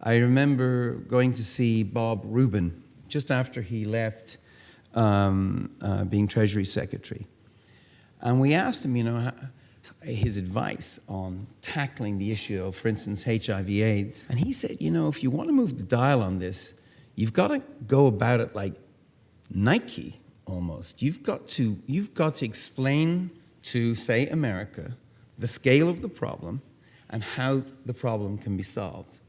I remember going to see Bob Rubin just after he left being Treasury Secretary. And we asked him, his advice on tackling the issue of, for instance, HIV/AIDS. And he said, if you want to move the dial on this, you've got to go about it like Nike, almost. You've got to explain to, say, America, the scale of the problem and how the problem can be solved.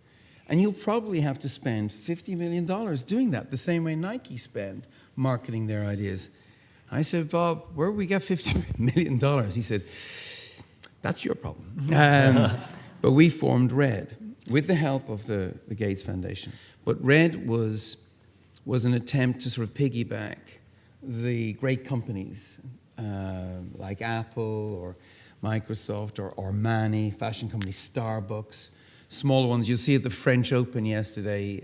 And you'll probably have to spend $50 million doing that, the same way Nike spend marketing their ideas. And I said, Bob, where do we get $50 million? He said, that's your problem. But we formed RED with the help of the Gates Foundation. But RED was an attempt to sort of piggyback the great companies like Apple or Microsoft or Manny, fashion company Starbucks, smaller ones. You'll see at the French Open yesterday,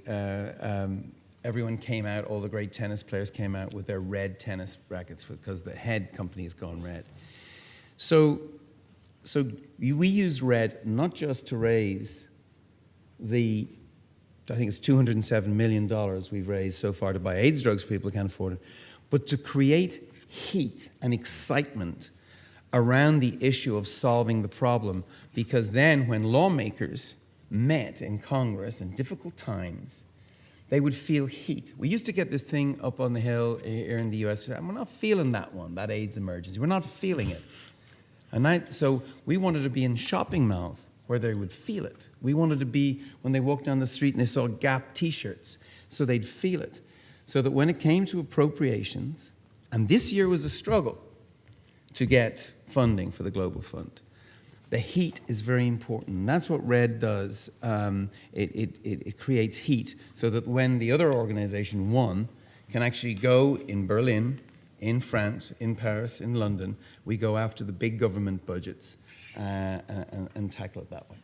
everyone came out, all the great tennis players came out with their red tennis rackets because the head company has gone red. So we use RED not just to raise I think it's $207 million we've raised so far to buy AIDS drugs for people who can't afford it, but to create heat and excitement around the issue of solving the problem, because then when lawmakers met in Congress in difficult times, they would feel heat. We used to get this thing up on the Hill here in the US, and we're not feeling that one, that AIDS emergency. We're not feeling it. So we wanted to be in shopping malls where they would feel it. We wanted to be when they walked down the street and they saw Gap t-shirts, so they'd feel it. So that when it came to appropriations, and this year was a struggle to get funding for the Global Fund, the heat is very important. And that's what RED does. It creates heat so that when the other organization, one, can actually go in Berlin, in France, in Paris, in London, we go after the big government budgets and tackle it that way.